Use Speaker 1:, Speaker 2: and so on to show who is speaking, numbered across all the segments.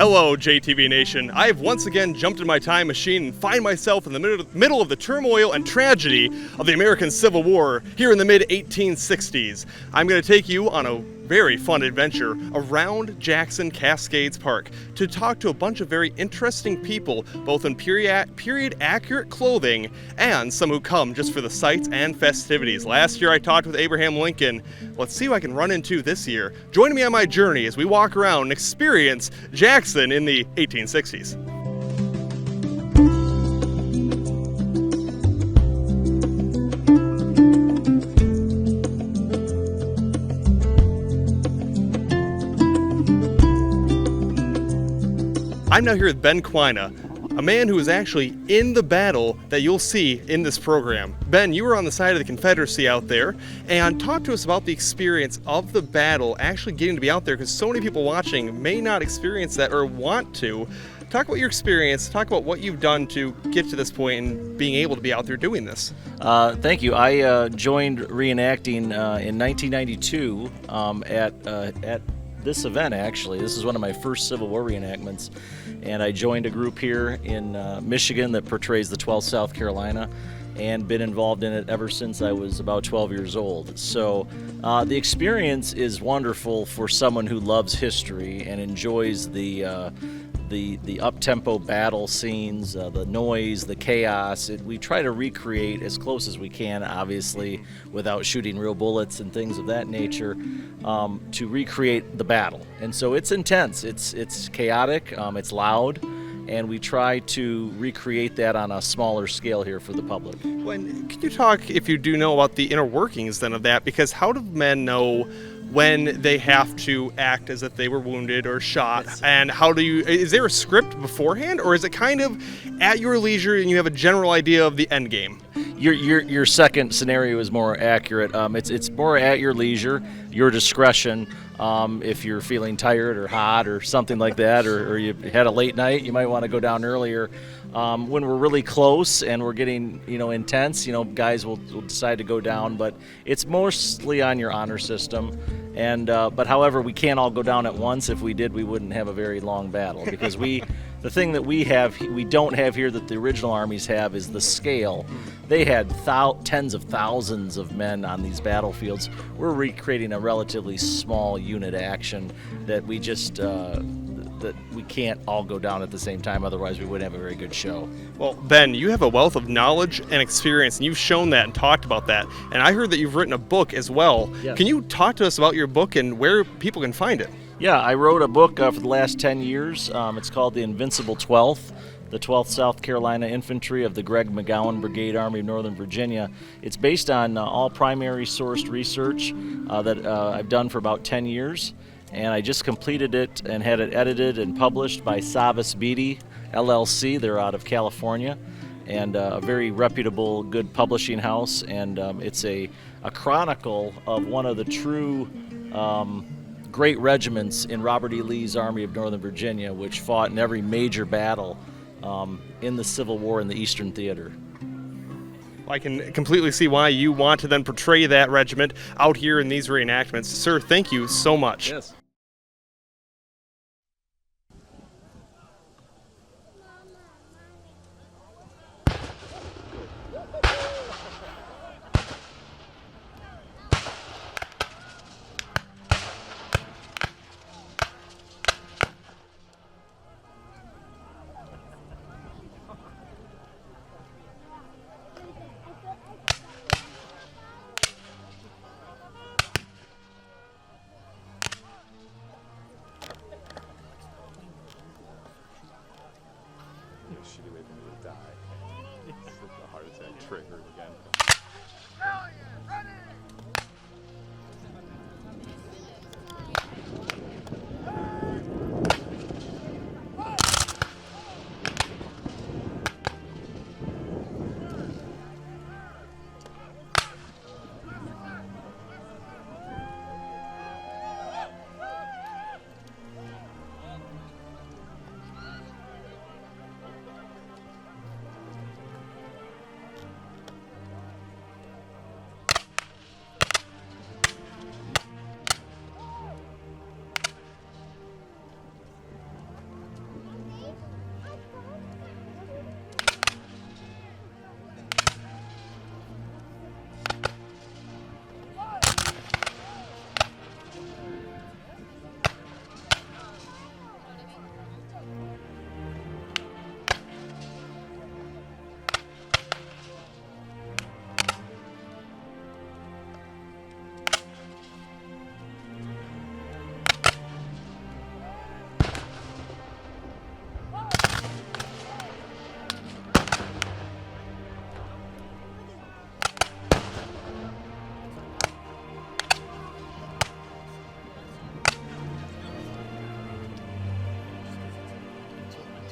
Speaker 1: Hello, JTV Nation. I have once again jumped in my time machine and find myself in the middle of the turmoil and tragedy of the American Civil War here in the mid-1860s. I'm going to take you on a very fun adventure around Jackson Cascades Park to talk to a bunch of very interesting people, both in period-accurate clothing and some who come just for the sights and festivities. Last year I talked with Abraham Lincoln. Let's see who I can run into this year. Join me on my journey as we walk around and experience Jackson in the 1860s. I'm now here with Ben Quina, a man who was actually in the battle that you'll see in this program. Ben, you were on the side of the Confederacy out there, and talk to us about the experience of the battle, actually getting to be out there, because so many people watching may not experience that or want to. Talk about your experience, talk about what you've done to get to this point and being able to be out there doing this.
Speaker 2: Thank you. I joined reenacting in 1992 at this event, actually. This is one of my first Civil War reenactments, and I joined a group here in Michigan that portrays the 12th South Carolina, and been involved in it ever since I was about 12 years old. So the experience is wonderful for someone who loves history and enjoys the up-tempo battle scenes, the noise, the chaos. We try to recreate as close as we can, obviously, without shooting real bullets and things of that nature, to recreate the battle. And so it's intense, it's chaotic, it's loud, and we try to recreate that on a smaller scale here for the public.
Speaker 1: Can you talk, if you do know, about the inner workings then of that? Because how do men know when they have to act as if they were wounded or shot? And is there a script beforehand, or is it kind of at your leisure and you have a general idea of the end game?
Speaker 2: Your second scenario is more accurate. It's more at your leisure, your discretion. If you're feeling tired or hot or something like that, or you had a late night, you might want to go down earlier. When we're really close and we're getting intense, guys will decide to go down, but it's mostly on your honor system. And but however, we can't all go down at once. If we did, we wouldn't have a very long battle, because the thing that we don't have here that the original armies have is the scale. They had tens of thousands of men on these battlefields. We're recreating a relatively small unit action that we just that we can't all go down at the same time, otherwise we wouldn't have a very good show.
Speaker 1: Well, Ben, you have a wealth of knowledge and experience, and you've shown that and talked about that. And I heard that you've written a book as well.
Speaker 2: Yes.
Speaker 1: Can you talk to us about your book and where people can find it?
Speaker 2: Yeah, I wrote a book for the last 10 years. It's called The Invincible 12th, the 12th South Carolina Infantry of the Greg McGowan Brigade Army of Northern Virginia. It's based on all primary sourced research that I've done for about 10 years. And I just completed it and had it edited and published by Savas Beatty, LLC. They're out of California, and a very reputable, good publishing house. And it's a chronicle of one of the true great regiments in Robert E. Lee's Army of Northern Virginia, which fought in every major battle in the Civil War in the Eastern Theater.
Speaker 1: I can completely see why you want to then portray that regiment out here in these reenactments. Sir, thank you so much.
Speaker 2: Yes.
Speaker 3: Shitty way for me to die. It's like a heart attack triggered again.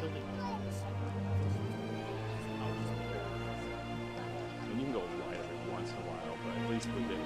Speaker 3: And you can go wide every once in a while, but at least with it,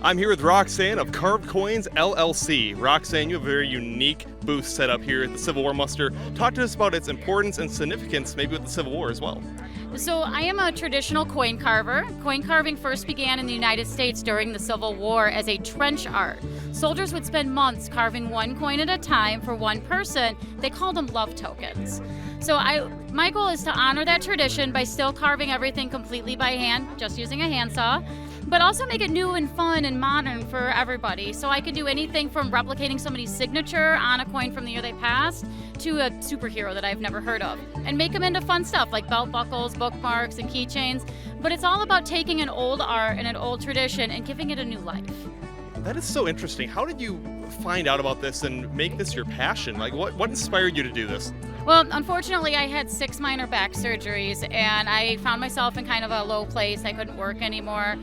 Speaker 1: I'm here with Roxanne of Carved Coins LLC. Roxanne, you have a very unique booth set up here at the Civil War Muster. Talk to us about its importance and significance, maybe with the Civil War as well.
Speaker 4: So I am a traditional coin carver. Coin carving first began in the United States during the Civil War as a trench art. Soldiers would spend months carving one coin at a time for one person. They called them love tokens. So my goal is to honor that tradition by still carving everything completely by hand, just using a handsaw, but also make it new and fun and modern for everybody. So I can do anything from replicating somebody's signature on a coin from the year they passed to a superhero that I've never heard of, and make them into fun stuff like belt buckles, bookmarks, and keychains. But it's all about taking an old art and an old tradition and giving it a new life.
Speaker 1: That is so interesting. How did you find out about this and make this your passion? Like, what inspired you to do this?
Speaker 4: Well, unfortunately, I had 6 minor back surgeries, and I found myself in kind of a low place. I couldn't work anymore.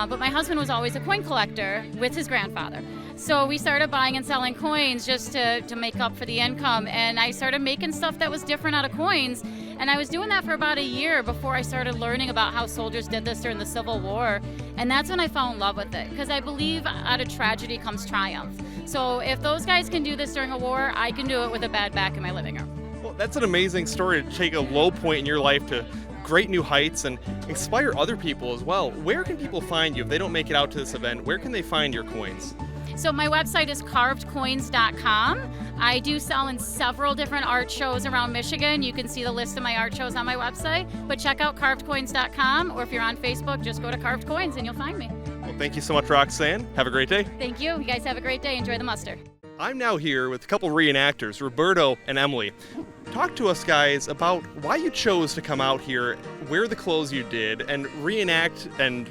Speaker 4: But my husband was always a coin collector with his grandfather. So we started buying and selling coins just to make up for the income. And I started making stuff that was different out of coins. And I was doing that for about a year before I started learning about how soldiers did this during the Civil War. And that's when I fell in love with it, because I believe out of tragedy comes triumph. So if those guys can do this during a war, I can do it with a bad back in my living room.
Speaker 1: Well, that's an amazing story to take a low point in your life to great new heights and inspire other people as well. Where can people find you if they don't make it out to this event? Where can they find your coins?
Speaker 4: So my website is carvedcoins.com. I do sell in several different art shows around Michigan. You can see the list of my art shows on my website, but check out carvedcoins.com, or if you're on Facebook, just go to Carved Coins and you'll find me.
Speaker 1: Well, thank you so much, Roxanne. Have a great day.
Speaker 4: Thank you. You guys have a great day. Enjoy the muster.
Speaker 1: I'm now here with a couple reenactors, Roberto and Emily. Talk to us, guys, about why you chose to come out here, wear the clothes you did, and reenact and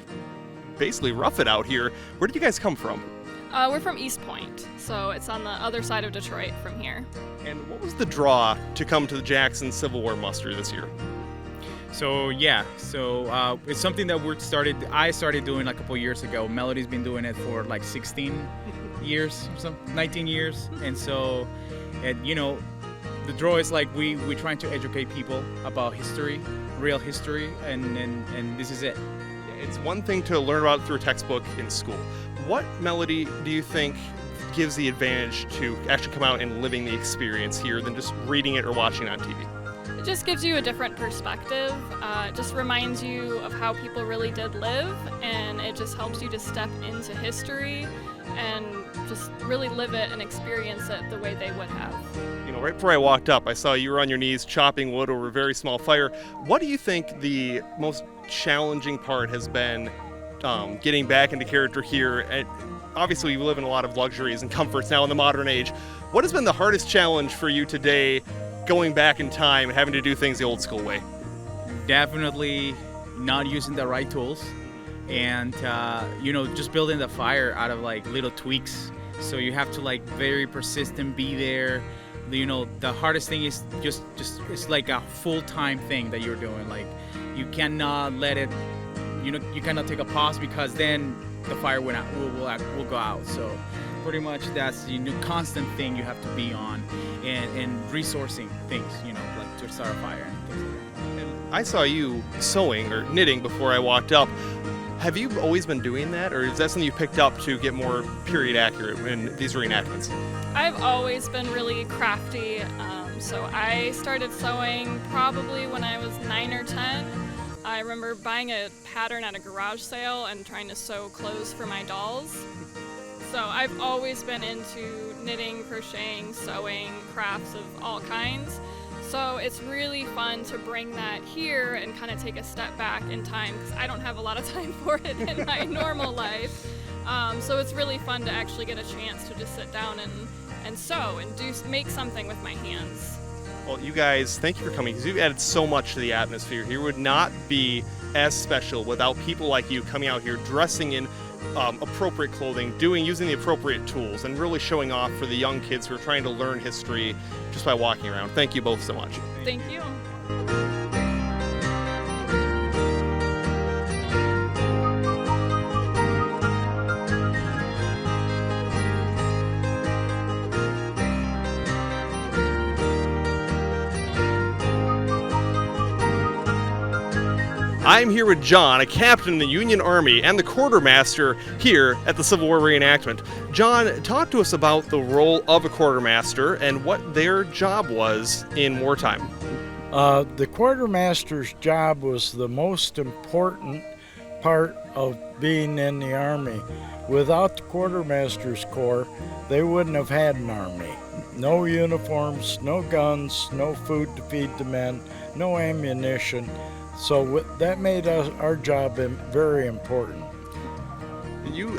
Speaker 1: basically rough it out here. Where did you guys come from?
Speaker 5: We're from East Point, so it's on the other side of Detroit from here.
Speaker 1: And what was the draw to come to the Jackson Civil War Muster this year?
Speaker 6: So it's something that I started doing a couple years ago. Melody's been doing it for like 16 years, 19 years, and so, the draw is like we're trying to educate people about history, real history, and this is it.
Speaker 1: It's one thing to learn about it through a textbook in school. What melody do you think gives the advantage to actually come out and living the experience here than just reading it or watching it on TV?
Speaker 5: It just gives you a different perspective. It just reminds you of how people really did live, and it just helps you to step into history and just really live it and experience it the way they would have.
Speaker 1: Right before I walked up, I saw you were on your knees chopping wood over a very small fire. What do you think the most challenging part has been getting back into character here? And obviously, we live in a lot of luxuries and comforts now in the modern age. What has been the hardest challenge for you today, going back in time and having to do things the old school way?
Speaker 6: Definitely not using the right tools, and just building the fire out of like little tweaks. So you have to like very persistent, be there. The hardest thing is just it's like a full-time thing that you're doing. Like you cannot let it, you cannot take a pause, because then the fire will go out. So pretty much that's the constant thing you have to be on, and resourcing things, like to start a fire and things like that.
Speaker 1: And I saw you sewing or knitting before I walked up. Have you always been doing that, or is that something you picked up to get more period accurate in these reenactments?
Speaker 5: I've always been really crafty, so I started sewing probably when I was 9 or 10. I remember buying a pattern at a garage sale and trying to sew clothes for my dolls. So I've always been into knitting, crocheting, sewing, crafts of all kinds. So it's really fun to bring that here and kind of take a step back in time, because I don't have a lot of time for it in my normal life. So it's really fun to actually get a chance to just sit down and sew and make something with my hands.
Speaker 1: Well, you guys, thank you for coming, because you've added so much to the atmosphere here. It would not be as special without people like you coming out here, dressing in appropriate clothing, using the appropriate tools, and really showing off for the young kids who are trying to learn history just by walking around. Thank you both so much.
Speaker 5: Thank you.
Speaker 1: I'm here with John, a captain in the Union Army and the quartermaster here at the Civil War reenactment. John, talk to us about the role of a quartermaster and what their job was in wartime.
Speaker 7: The quartermaster's job was the most important part of being in the Army. Without the quartermaster's corps, they wouldn't have had an army. No uniforms, no guns, no food to feed the men, no ammunition. So that made our job very important.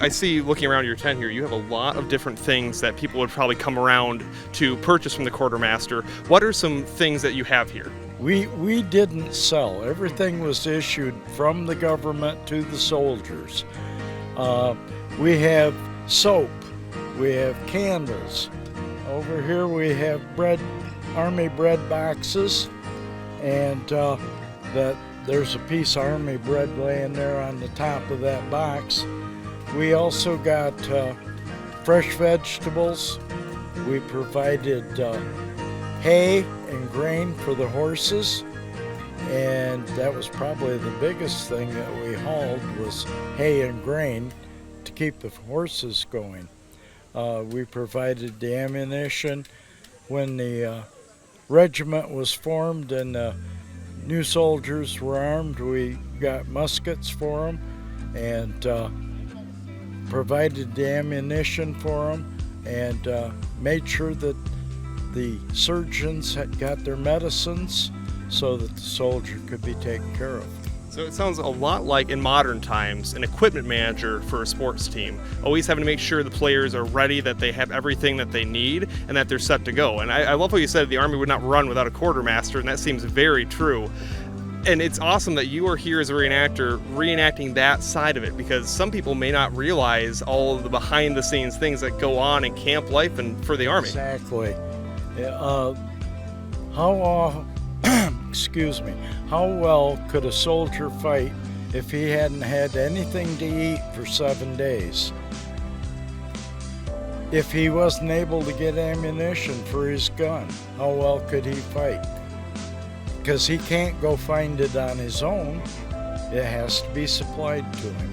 Speaker 1: I see you looking around your tent here, you have a lot of different things that people would probably come around to purchase from the quartermaster. What are some things that you have here?
Speaker 7: We didn't sell. Everything was issued from the government to the soldiers. We have soap, we have candles. Over here we have Army bread boxes, and there's a piece of Army bread laying there on the top of that box. We also got fresh vegetables. We provided hay and grain for the horses, and that was probably the biggest thing that we hauled was hay and grain to keep the horses going. We provided the ammunition. When the regiment was formed and the new soldiers were armed, we got muskets for them and provided the ammunition for them, and made sure that the surgeons had got their medicines so that the soldier could be taken care of.
Speaker 1: So it sounds a lot like in modern times an equipment manager for a sports team, always having to make sure the players are ready, that they have everything that they need, and that they're set to go. And I love what you said, the Army would not run without a quartermaster, and that seems very true. And it's awesome that you are here as a reenactor reenacting that side of it, because some people may not realize all of the behind the scenes things that go on in camp life and for the Army.
Speaker 7: Exactly. Excuse me, how well could a soldier fight if he hadn't had anything to eat for 7 days? If he wasn't able to get ammunition for his gun, how well could he fight? Because he can't go find it on his own. It has to be supplied to him.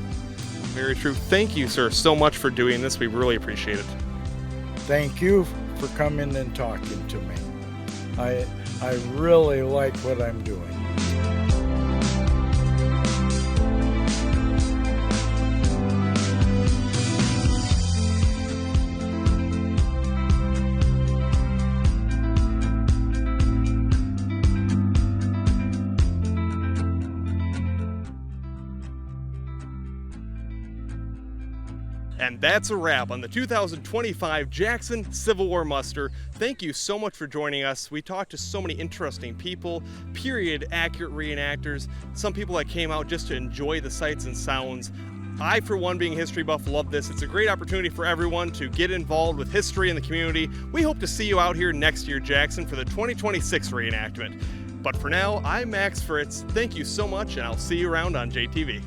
Speaker 1: Very true. Thank you, sir, so much for doing this. We really appreciate it.
Speaker 7: Thank you for coming and talking to me. I really like what I'm doing.
Speaker 1: And that's a wrap on the 2025 Jackson Civil War Muster. Thank you so much for joining us. We talked to so many interesting people, period-accurate reenactors, some people that came out just to enjoy the sights and sounds. I, for one, being a history buff, love this. It's a great opportunity for everyone to get involved with history in the community. We hope to see you out here next year, Jackson, for the 2026 reenactment. But for now, I'm Max Fritz. Thank you so much, and I'll see you around on JTV.